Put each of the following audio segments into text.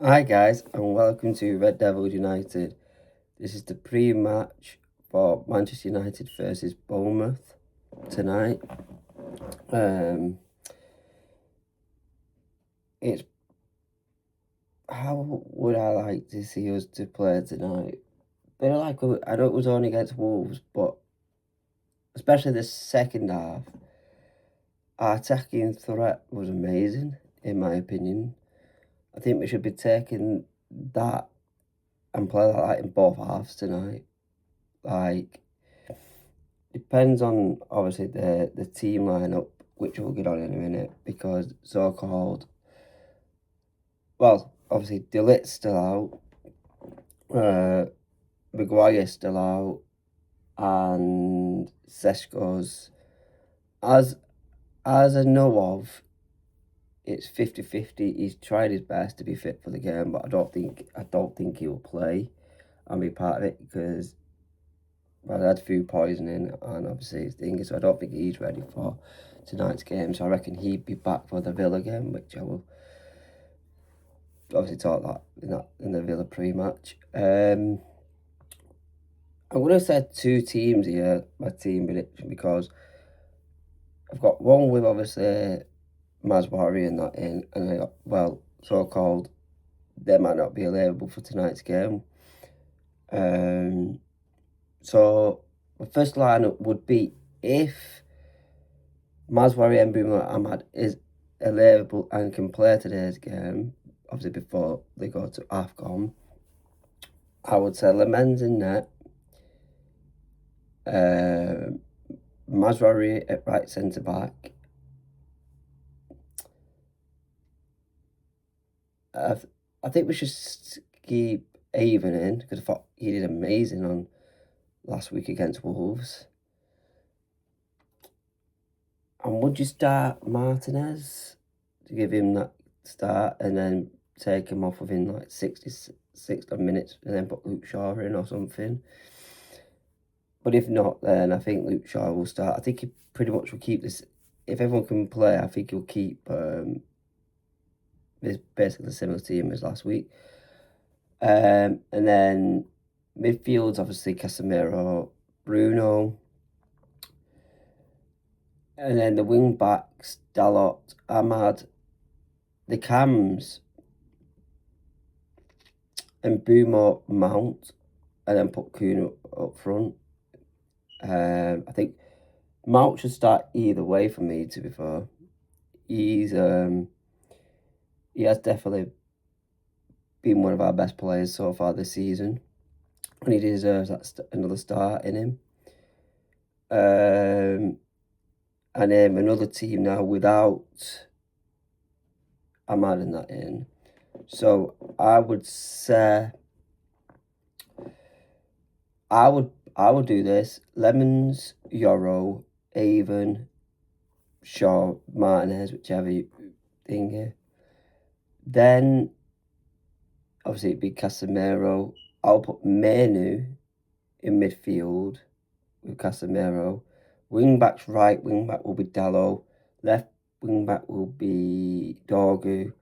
Hi guys, and welcome to Red Devils United. This is the pre-match for Manchester United versus Bournemouth tonight. Um, it's how would I like to see us to play tonight? But I know it was only against Wolves, but especially the second half, our attacking threat was amazing, in my opinion. I think we should be taking that and play like that in both halves tonight. Like Depends on obviously the team lineup, which we'll get on in a minute, because obviously Delit's still out, Maguire's still out, and Seshko's as I know of, it's 50-50. He's tried his best to be fit for the game, but I don't think he'll play and be part of it because I had food poisoning and obviously his thing, so I don't think he's ready for tonight's game. So I reckon he'd be back for the Villa game, which I will obviously talk in the Villa pre-match. I'm going to say two teams here, my team prediction, because I've got one with obviously Maswari and that in, and I got, so-called, they might not be available for tonight's game. So the first lineup would be if Maswari and Boomer Ahmad is available and can play today's game, obviously before they go to AFCON. I would say Lemens in net, Maswari at right centre back. I think we should keep Avon in because I thought he did amazing on last week against Wolves. And would you start Martinez to give him that start and then take him off within like 60 minutes and then put Luke Shaw in or something? But if not, then I think Luke Shaw will start. I think he pretty much will keep this. If everyone can play, I think he'll keep this basically the similar team as last week. And then midfield's obviously Casemiro, Bruno. And then the wing backs, Dalot, Ahmad, the cams, and Boomer Mount, and then put Kuhn up front. I think Mount should start either way for me, to be fair. He has definitely been one of our best players so far this season, and he deserves another start in him. And then another team now without Ahmad and that in. So I would say I would do this: Lemons, Yoro, Avon, Shaw, Martinez, whichever you think here. Then obviously it'd be Casemiro. I'll put Menu in midfield with Casemiro. Wing back's right wing back will be Dallo. Left wing back will be Dorgu.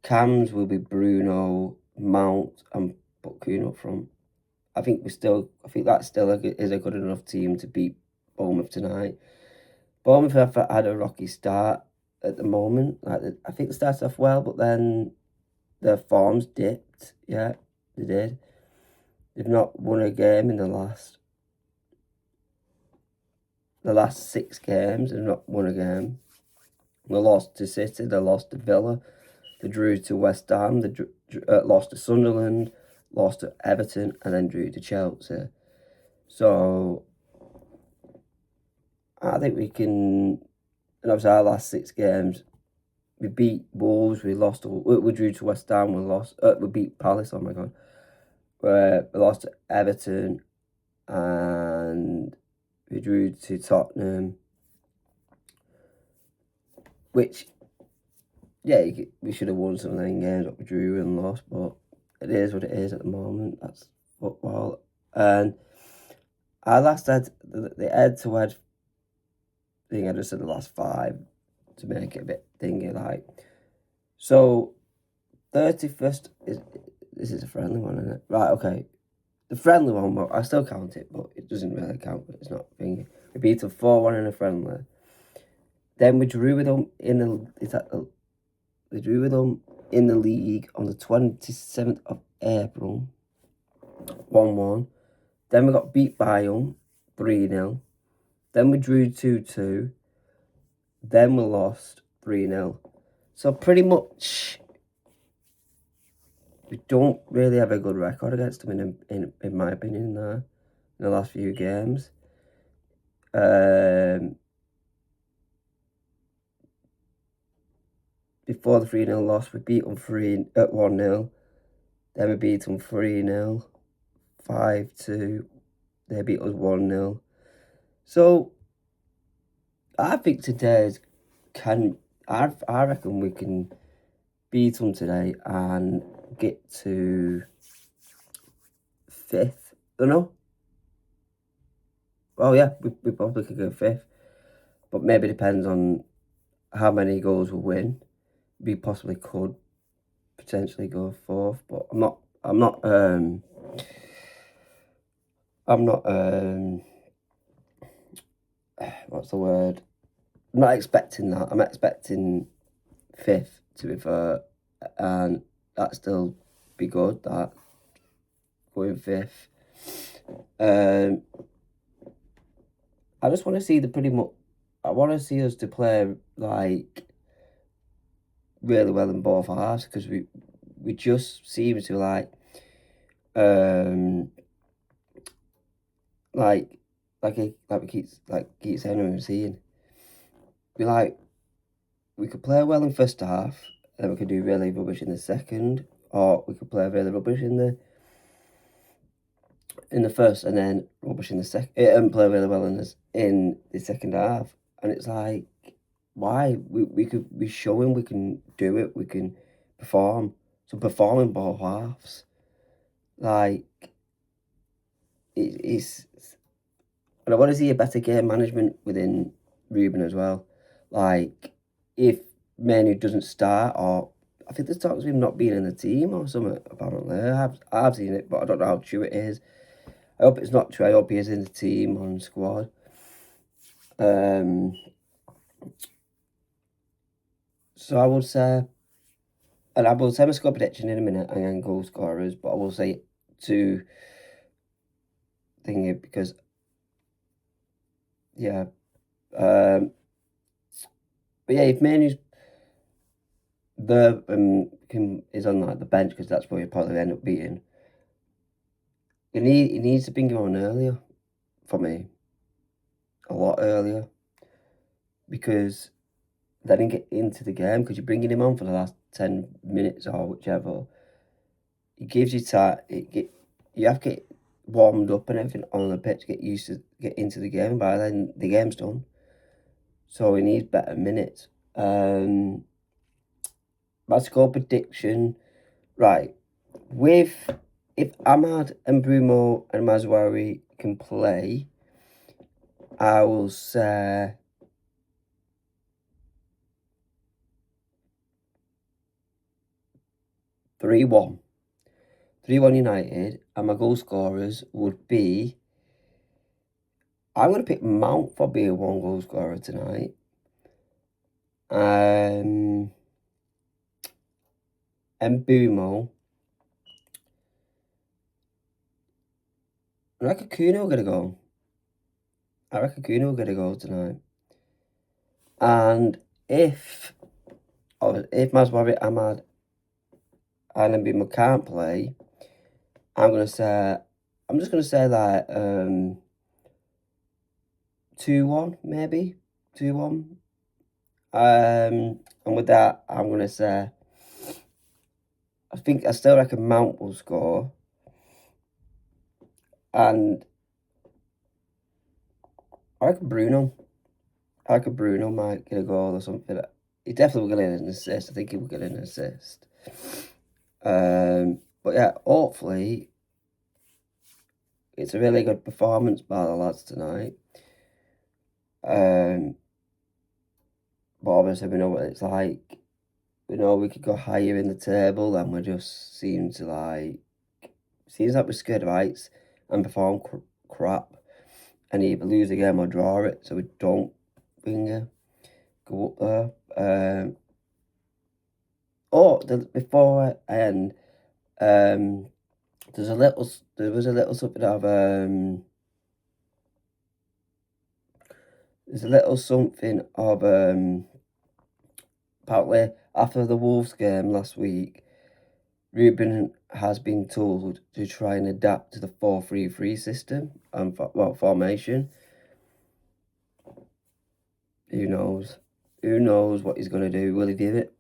Cams will be Bruno, Mount, and Buckun up front. I think that still is a good enough team to beat Bournemouth tonight. Bournemouth have had a rocky start at the moment. I think they started off well, but then their form's dipped. Yeah, they did. They've not won a game in the last 6 games. They've not won a game. They lost to City. They lost to Villa. They drew to West Ham. They lost to Sunderland. Lost to Everton, and then drew to Chelsea. So I think we can. And obviously, our last 6 games, we beat Wolves. We drew to West Ham. We beat Palace. Oh my god. We lost to Everton, and we drew to Tottenham. Which, yeah, we should have won some of them games that we drew and lost, but it is what it is at the moment. That's football. And our last the head-to-head thing, I just said the last 5 to make it a bit thingy like. So 31st is... This is a friendly one, isn't it? Right, okay. The friendly one, well, I still count it, but it doesn't really count. It's not a thing. We beat them 4-1 in a friendly. Then we drew with them in the... We drew with them in the league on the 27th of April. 1-1. Then we got beat by them 3-0. Then we drew 2-2. Then we lost 3-0. So pretty much we don't really have a good record against them in my opinion there in the last few games. Before the 3-0 loss, we beat them 1-0. Then we beat them 3-0, 5-2. They beat us 1-0. So I think today I reckon we can beat them today and get to 5th. I don't know. Well, yeah, we probably could go 5th, but maybe depends on how many goals we win. We possibly could potentially go 4th, but I'm not what's the word? I'm not expecting that. I'm expecting 5th, to be fair, and that still be good, that going 5th. I just want to see I want to see us to play like really well in both halves, because we just seem to like we keep saying and we're seeing. We could play well in first half, then we could do really rubbish in the second, or we could play really rubbish in the first and then rubbish in the second, and play really well in the second half. And it's like, why? We could be showing we can do it, we can perform. So perform in both halves. Like, it's and I want to see a better game management within Ruben as well. Like, if Manu doesn't start, or I think there's talks of him not being in the team or something, apparently. I've seen it, but I don't know how true it is. I hope it's not true. I hope he is in the team, on squad. So I would say, and I will say my score prediction in a minute and then goal scorers, but I will say 2 thingy, because yeah. But yeah, if Manu's is on like the bench, because that's where he'll probably end up beating, he needs to bring him on earlier for me. A lot earlier. Because then he get into the game, because you're bringing him on for the last 10 minutes or whichever. It gives you time. You have to get warmed up and everything on the pitch, get into the game. By then, the game's done. So he needs better minutes. My score prediction, right? If Ahmad and Bruno and Mazwari can play, I will say 3-1. 3-1 United, and my goal scorers would be... I'm going to pick Mount for being 1 goal scorer tonight. And Bumo. I reckon Kuno will get a goal. Tonight. And if Maswari, Ahmad, and Bumo can't play, I'm just going to say like 2-1, maybe 2-1. And with that, I'm going to say, I still reckon Mount will score. And I reckon Bruno might get a goal or something. He definitely will get an assist. I think he will get an assist. But yeah, hopefully it's a really good performance by the lads tonight. But obviously we know what it's like we know we could go higher in the table, and we just seems like we're scared of heights and perform crap and either lose the game or draw it, so we don't go up there. Before I end, there was a little something of there's a little something of apparently after the Wolves game last week, Ruben has been told to try and adapt to the 4-3-3 system and formation. Who knows? Who knows what he's going to do? Will he do it?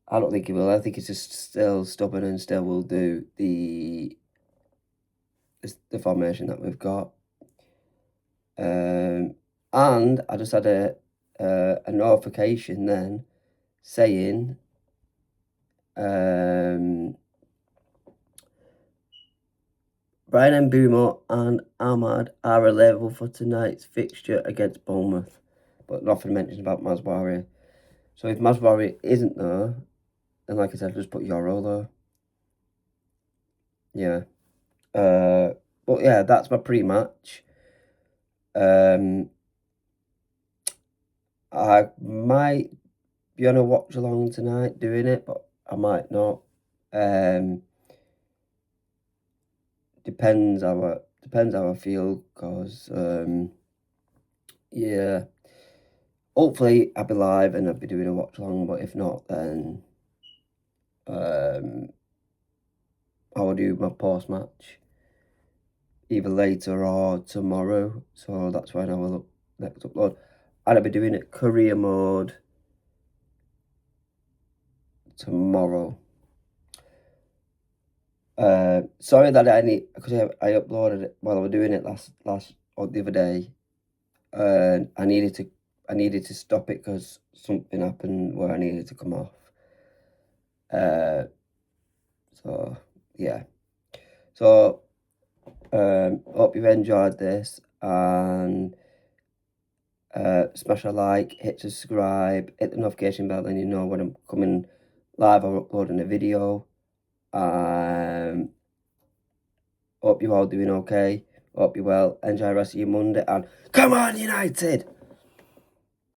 I don't think he will. I think he's just still stubborn and still will do the formation that we've got. And I just had a notification then saying Brian Mbeumo and Ahmad are available for tonight's fixture against Bournemouth, but nothing mentioned about Maswari. So if Maswari isn't there, then like I said, just put Euro there. Yeah. But yeah, that's my pre-match. I might be on a watch along tonight doing it, but I might not. Depends how I feel, cause yeah. Hopefully I'll be live and I'll be doing a watch along, but if not, then I will do my post match either later or tomorrow. So that's when I will next upload. And I'll be doing it career mode tomorrow. Sorry that because I uploaded it while I was doing it last or the other day. I needed to stop it because something happened where I needed to come off. So yeah. So hope you've enjoyed this, and smash a like, hit subscribe, hit the notification bell, then you know when I'm coming live or uploading a video. Hope you're all doing okay. Hope you're well. Enjoy the rest of your Monday, and come on, United!